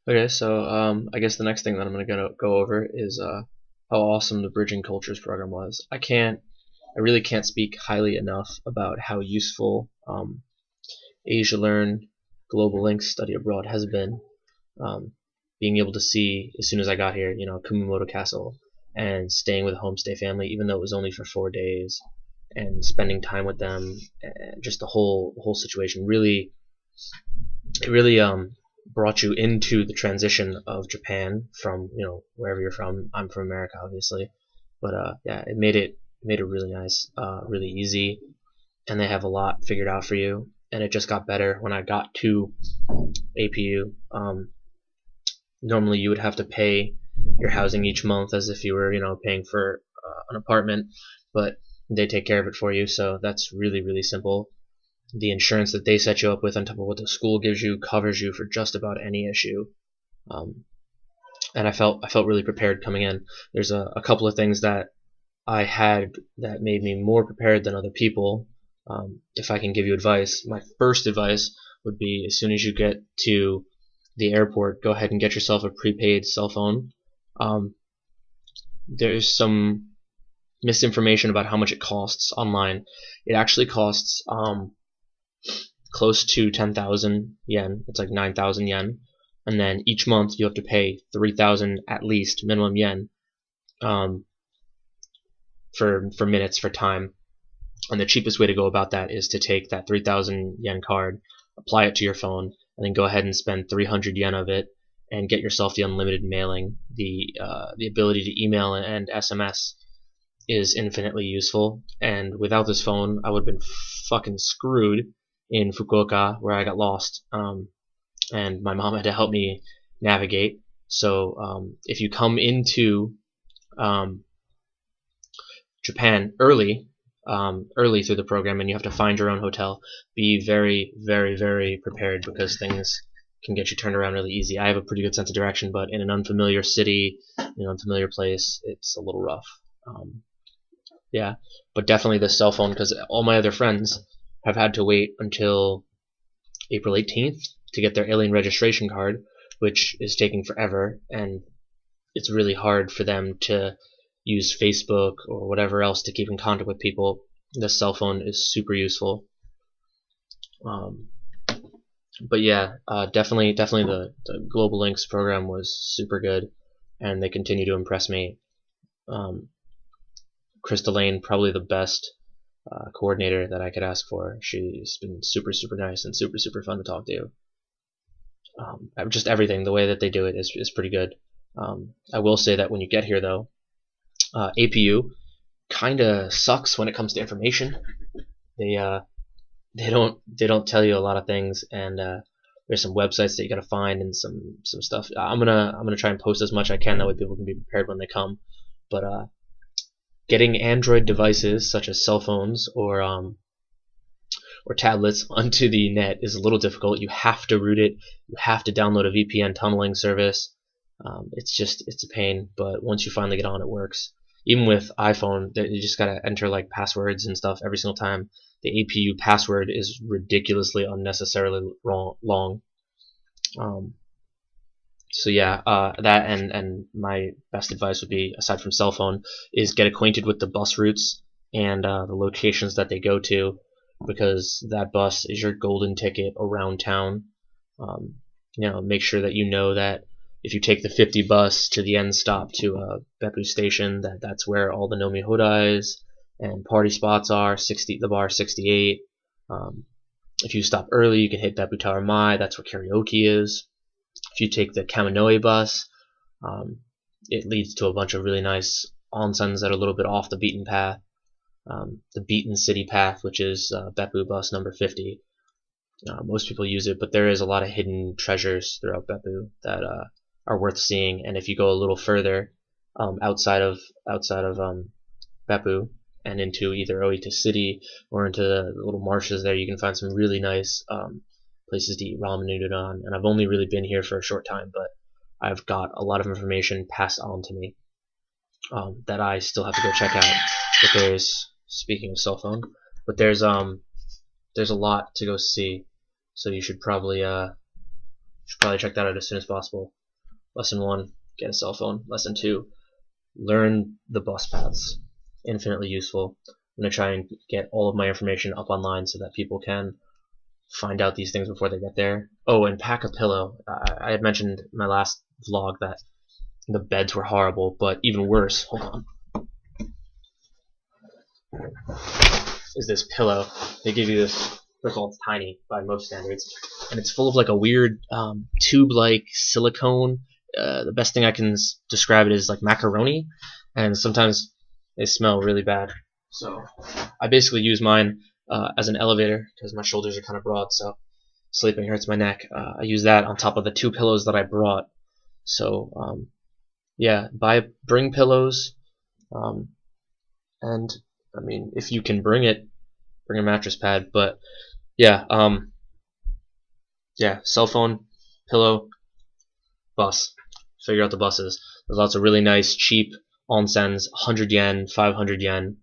Okay, so I guess the next thing that I'm gonna go over is how awesome the Bridging Cultures program was. I really can't speak highly enough about how useful Asia Learn Global Links Study Abroad has been. Um, Being able to see as soon as I got here, Kumamoto Castle, and staying with a homestay family, even though it was only for 4 days, and spending time with them, and just the whole situation really it really brought you into the transition of Japan from wherever you're from. I'm from America, obviously, but yeah, it made it really nice, really easy, and they have a lot figured out for you. And it just got better when I got to APU. Normally, you would have to pay your housing each month as if you were paying for an apartment, but they take care of it for you, so that's really simple. The insurance that they set you up with on top of what the school gives you covers you for just about any issue. Um, and I felt really prepared coming in. There's a couple of things that I had that made me more prepared than other people. If I can give you advice, my first advice would be as soon as you get to the airport, go ahead and get yourself a prepaid cell phone. Um, there's some misinformation about how much it costs online. It actually costs close to 10,000 yen. It's like 9,000 yen. And then each month you have to pay 3,000 at least minimum yen um, for minutes, for time. And the cheapest way to go about that is to take that 3,000 yen card, apply it to your phone, and then go ahead and spend 300 yen of it and get yourself the unlimited mailing. The ability to email and SMS is infinitely useful. And without this phone, I would have been fucking screwed in Fukuoka, where I got lost, and my mom had to help me navigate. So if you come into um, Japan early through the program, and you have to find your own hotel, be very prepared, because things can get you turned around really easy. I have a pretty good sense of direction, but in an unfamiliar city, in an unfamiliar place, it's a little rough. Yeah, but definitely the cell phone, because all my other friends have had to wait until April 18th to get their alien registration card, which is taking forever, and it's really hard for them to use Facebook or whatever else to keep in contact with people. The cell phone is super useful. Um, but yeah, definitely the Global Links program was super good, and they continue to impress me. Krista Lane, probably the best coordinator that I could ask for. She's been super nice and super fun to talk to. Just everything, the way that they do it is pretty good. I will say that when you get here, though, APU kind of sucks when it comes to information. They don't tell you a lot of things, and there's some websites that you gotta find and some stuff. I'm gonna try and post as much as I can, that way people can be prepared when they come. But getting Android devices such as cell phones or tablets onto the net is a little difficult. You have to root it. You have to download a VPN tunneling service. It's a pain, but once you finally get on, it works. Even with iPhone, you just gotta enter like passwords and stuff every single time. The APU password is ridiculously unnecessarily long. So yeah, that and my best advice would be, aside from cell phone, is get acquainted with the bus routes and the locations that they go to, because that bus is your golden ticket around town. Make sure that you know that if you take the 50 bus to the end stop to Beppu Station, that's where all the Nomi Hodais and party spots are. The bar 68. If you stop early, you can hit Beppu Tower Mai. That's where karaoke is. If you take the Kaminoe bus, it leads to a bunch of really nice onsens that are a little bit off the beaten path. The beaten city path, which is Beppu bus number 50. Most people use it, but there is a lot of hidden treasures throughout Beppu that are worth seeing. And if you go a little further outside of Beppu and into either Oita City or into the little marshes there, you can find some really nice places to eat ramen udon. And I've only really been here for a short time, but I've got a lot of information passed on to me that I still have to go check out. But speaking of cell phone, there's a lot to go see, so you should probably Should probably check that out as soon as possible. Lesson 1, get a cell phone. Lesson 2, learn the bus paths. Infinitely useful. I'm going to try and get all of my information up online so that people can find out these things before they get there. Oh, and pack a pillow. I had mentioned in my last vlog that the beds were horrible, but even worse, hold on, is this pillow. They give you this, first of all, it's tiny by most standards, and it's full of like a weird tube-like silicone. The best thing I can describe it is like macaroni, and sometimes they smell really bad. So I basically use mine as an elevator because my shoulders are kind of broad, so sleeping hurts my neck. I use that on top of the 2 pillows that I brought. So yeah, bring pillows, and I mean, if you can bring it, bring a mattress pad. But yeah, yeah, cell phone, pillow, bus. Figure out the buses. There's lots of really nice, cheap onsens, 100 yen, 500 yen.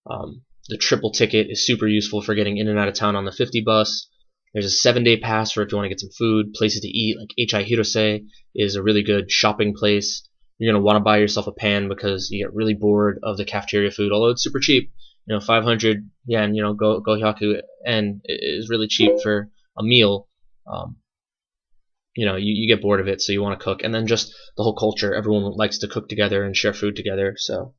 The triple ticket is super useful for getting in and out of town on the 50 bus. There's a 7-day pass for if you want to get some food, places to eat, like H.I. Hirose is a really good shopping place. You're going to want to buy yourself a pan because you get really bored of the cafeteria food, although it's super cheap. 500 yen, go hyaku, and it is really cheap for a meal. You get bored of it, so you want to cook. And then just the whole culture, everyone likes to cook together and share food together. So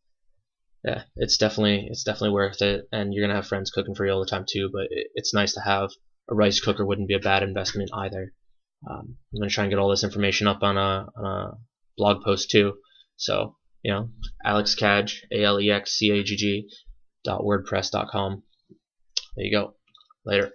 yeah, it's definitely worth it, and you're gonna have friends cooking for you all the time too. But it's nice to have a rice cooker. Wouldn't be a bad investment either. I'm gonna try and get all this information up on a blog post too. So Alex Cagg, ALEXCAGG .wordpress.com. There you go. Later.